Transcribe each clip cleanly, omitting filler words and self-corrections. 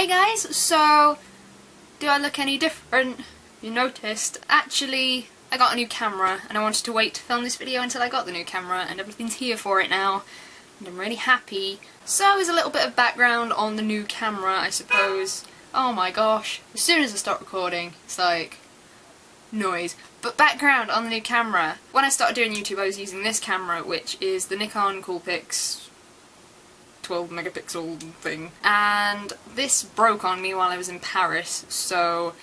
Hey guys, so do I look any different? You noticed. Actually, I got a new camera and I wanted to wait to film this video until I got the new camera, and everything's here for it now and I'm really happy. So as a little bit of background on the new camera, I suppose. Oh my gosh, as soon as I start recording it's like noise. But background on the new camera. When I started doing YouTube I was using this camera, which is the Nikon Coolpix 12 megapixel thing, and this broke on me while I was in Paris, so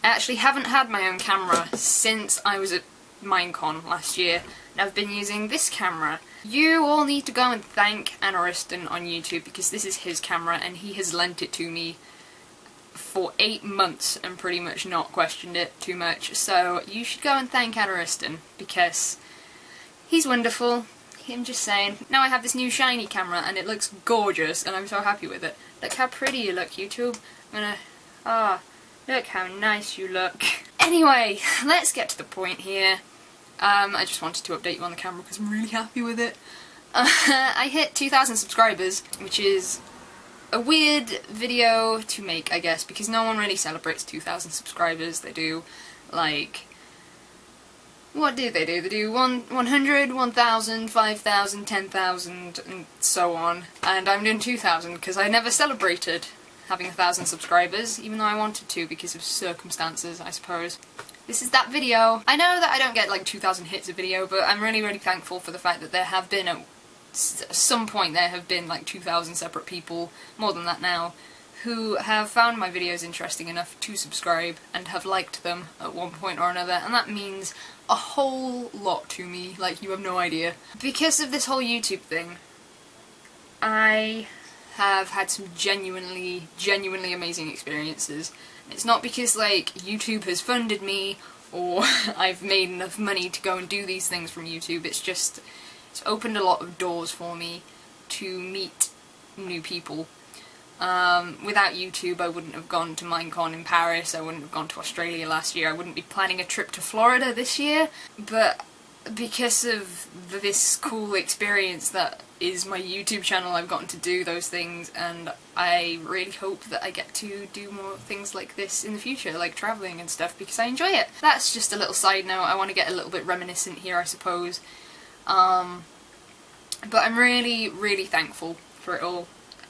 I actually haven't had my own camera since I was at Minecon last year, and I've been using this camera. You all need to go and thank Anna Ariston on YouTube because this is his camera and he has lent it to me for 8 months and pretty much not questioned it too much, so you should go and thank Anna Ariston because he's wonderful. I'm just saying. Now I have this new shiny camera and it looks gorgeous and I'm so happy with it. Look how pretty you look, YouTube. Look how nice you look. Anyway, let's get to the point here. I just wanted to update you on the camera because I'm really happy with it. I hit 2,000 subscribers, which is a weird video to make, I guess, because no one really celebrates 2,000 subscribers. They do, like, what do? They do 100, 1,000, 5,000, 10,000, and so on. And I'm doing 2,000 because I never celebrated having 1,000 subscribers, even though I wanted to because of circumstances, I suppose. This is that video. I know that I don't get like 2,000 hits a video, but I'm really, really thankful for the fact that there have been, at some point there have been like 2,000 separate people, more than that now, who have found my videos interesting enough to subscribe and have liked them at one point or another, and that means a whole lot to me, like you have no idea. Because of this whole YouTube thing, I have had some genuinely amazing experiences. It's not because like YouTube has funded me or I've made enough money to go and do these things from YouTube, it's opened a lot of doors for me to meet new people. Without YouTube I wouldn't have gone to Minecon in Paris, I wouldn't have gone to Australia last year, I wouldn't be planning a trip to Florida this year, but because of this cool experience that is my YouTube channel, I've gotten to do those things, and I really hope that I get to do more things like this in the future, like travelling and stuff, because I enjoy it. That's just a little side note. I want to get a little bit reminiscent here, I suppose. But I'm really thankful for it all.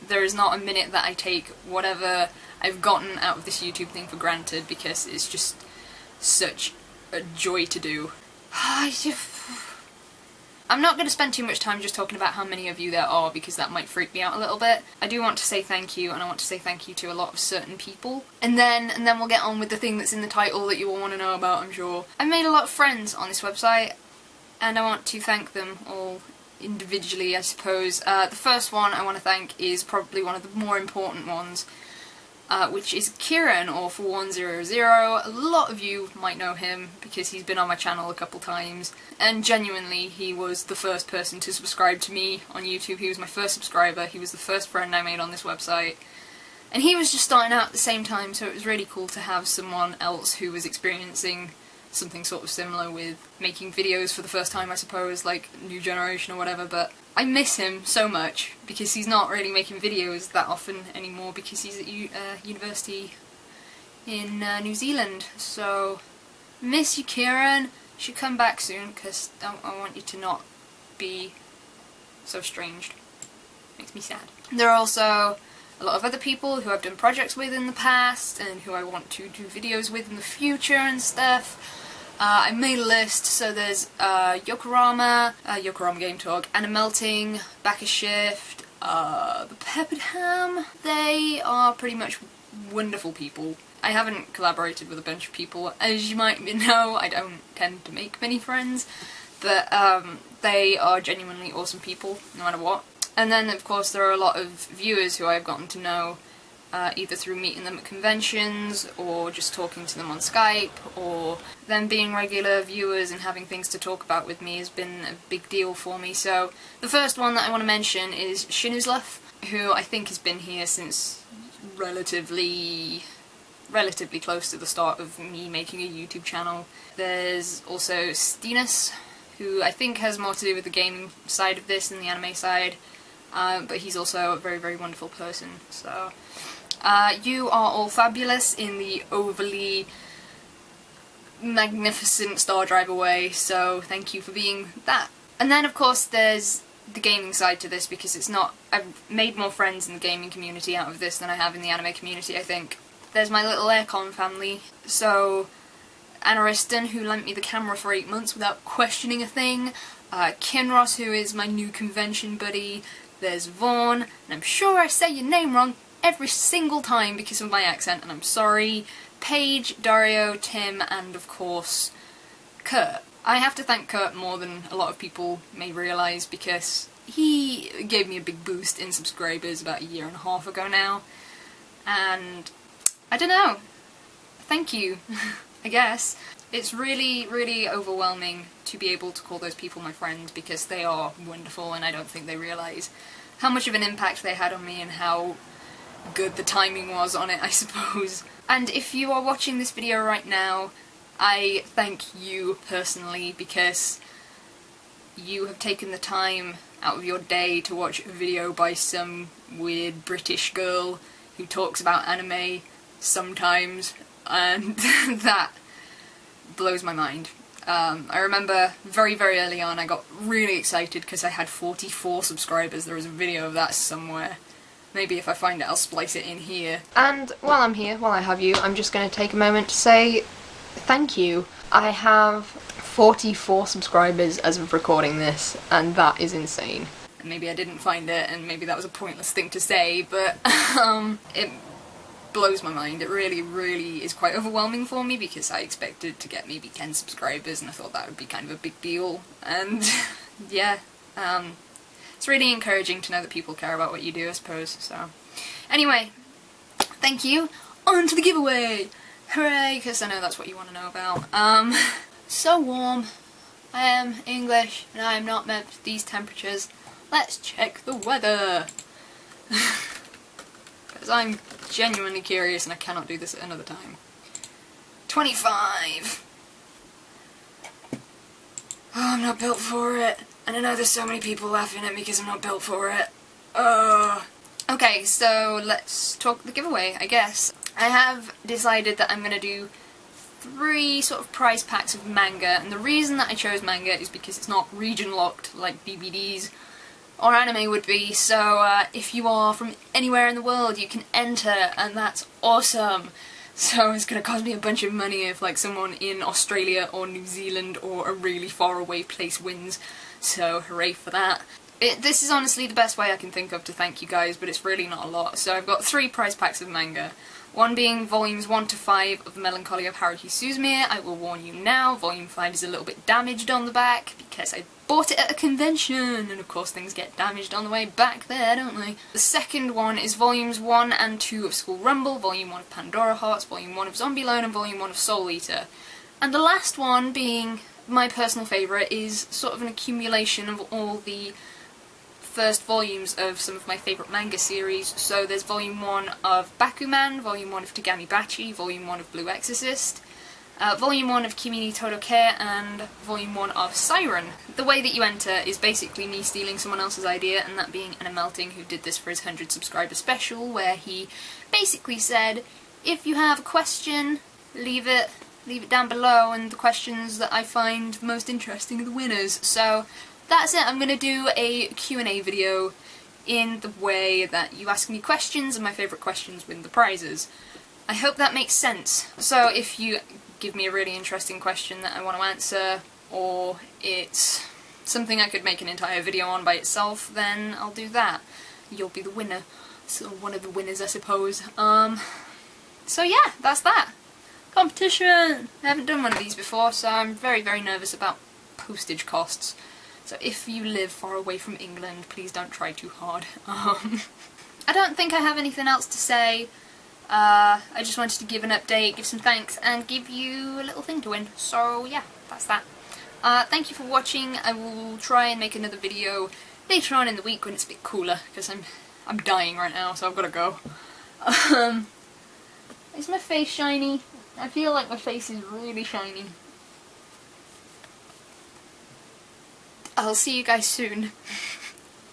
There is not a minute that I take whatever I've gotten out of this YouTube thing for granted, because it's just such a joy to do. I'm not going to spend too much time just talking about how many of you there are, because that might freak me out a little bit. I do want to say thank you, and I want to say thank you to a lot of certain people. And then we'll get on with the thing that's in the title that you all want to know about, I'm sure. I made a lot of friends on this website, and I want to thank them all individually, I suppose. The first one I want to thank is probably one of the more important ones, which is Kieran, or For100. A lot of you might know him because he's been on my channel a couple times, and genuinely he was the first person to subscribe to me on YouTube. He was my first subscriber, he was the first friend I made on this website, and he was just starting out at the same time, so it was really cool to have someone else who was experiencing something sort of similar with making videos for the first time, I suppose, like new generation or whatever. But I miss him so much because he's not really making videos that often anymore because he's at university in New Zealand. So miss you, Kieran. You should come back soon because I want you to not be so estranged. Makes me sad. There are also a lot of other people who I've done projects with in the past and who I want to do videos with in the future and stuff. I made a list, so there's Yokorama, Yokorama Game Talk, Anna Melting, Back a Shift, the Peppered Ham. They are pretty much wonderful people. I haven't collaborated with a bunch of people. As you might know, I don't tend to make many friends, but they are genuinely awesome people, no matter what. And then, of course, there are a lot of viewers who I've gotten to know either through meeting them at conventions, or just talking to them on Skype, or them being regular viewers and having things to talk about with me has been a big deal for me. So the first one that I want to mention is Shinuzluff, who I think has been here since relatively close to the start of me making a YouTube channel. There's also Stinus, who I think has more to do with the gaming side of this than the anime side, but he's also a very wonderful person, so You are all fabulous in the overly magnificent Star Driver way, so thank you for being that. And then of course there's the gaming side to this, because it's not... I've made more friends in the gaming community out of this than I have in the anime community, I think. There's my little Aircon family, so Anna Riston, who lent me the camera for 8 months without questioning a thing, Kinross, who is my new convention buddy, there's Vaughn, and I'm sure I say your name wrong every single time because of my accent, and I'm sorry, Paige, Dario, Tim, and of course, Kurt. I have to thank Kurt more than a lot of people may realise, because he gave me a big boost in subscribers about 1.5 years ago now, and I don't know, thank you, I guess. It's really, really overwhelming to be able to call those people my friends, because they are wonderful and I don't think they realise how much of an impact they had on me and how good the timing was on it, I suppose. And if you are watching this video right now, I thank you personally, because you have taken the time out of your day to watch a video by some weird British girl who talks about anime sometimes, and that blows my mind. I remember very, very early on I got really excited because I had 44 subscribers. There was a video of that somewhere. Maybe if I find it I'll splice it in here. And while I'm here, while I have you, I'm just going to take a moment to say thank you. I have 44 subscribers as of recording this, and that is insane. And maybe I didn't find it, and maybe that was a pointless thing to say, but it blows my mind. It really, really is quite overwhelming for me, because I expected to get maybe 10 subscribers and I thought that would be kind of a big deal, and yeah, it's really encouraging to know that people care about what you do, I suppose. So anyway, thank you. On to the giveaway! Hooray, because I know that's what you want to know about. So warm. I am English and I am not meant for these temperatures. Let's check the weather! Because I'm genuinely curious and I cannot do this at another time. 25! Oh, I'm not built for it. And I know there's so many people laughing at me because I'm not built for it. Okay, so let's talk the giveaway, I guess. I have decided that I'm going to do 3 sort of prize packs of manga, and the reason that I chose manga is because it's not region locked like DVDs or anime would be, so if you are from anywhere in the world you can enter, and that's awesome. So it's gonna cost me a bunch of money if like someone in Australia or New Zealand or a really far away place wins, so hooray for that. This is honestly the best way I can think of to thank you guys, but it's really not a lot. So I've got 3 prize packs of manga. One being volumes 1 to 5 of The Melancholy of Haruhi Suzumiya. I will warn you now, volume 5 is a little bit damaged on the back because I bought it at a convention, and of course things get damaged on the way back there, don't they? The second one is volumes 1 and 2 of School Rumble, volume 1 of Pandora Hearts, volume 1 of Zombie Loan, and volume 1 of Soul Eater. And the last one, being my personal favourite, is sort of an accumulation of all the first volumes of some of my favourite manga series. So there's volume 1 of Bakuman, volume 1 of Tagami Bachi, volume 1 of Blue Exorcist, volume 1 of Kimi ni Todoke, and volume 1 of Siren. The way that you enter is basically me stealing someone else's idea, and that being Anna Melting, who did this for his 100 subscriber special, where he basically said, if you have a question, leave it down below, and the questions that I find the most interesting are the winners. So that's it. I'm going to do a Q&A video in the way that you ask me questions, and my favourite questions win the prizes. I hope that makes sense. So if you give me a really interesting question that I want to answer, or it's something I could make an entire video on by itself, then I'll do that. You'll be the winner. So one of the winners, I suppose. So yeah, that's that. Competition! I haven't done one of these before, so I'm very, very nervous about postage costs. So if you live far away from England, please don't try too hard. I don't think I have anything else to say. I just wanted to give an update, give some thanks, and give you a little thing to win. So yeah, that's that. Thank you for watching. I will try and make another video later on in the week when it's a bit cooler, because I'm dying right now, so I've got to go. Is my face shiny? I feel like my face is really shiny. I'll see you guys soon.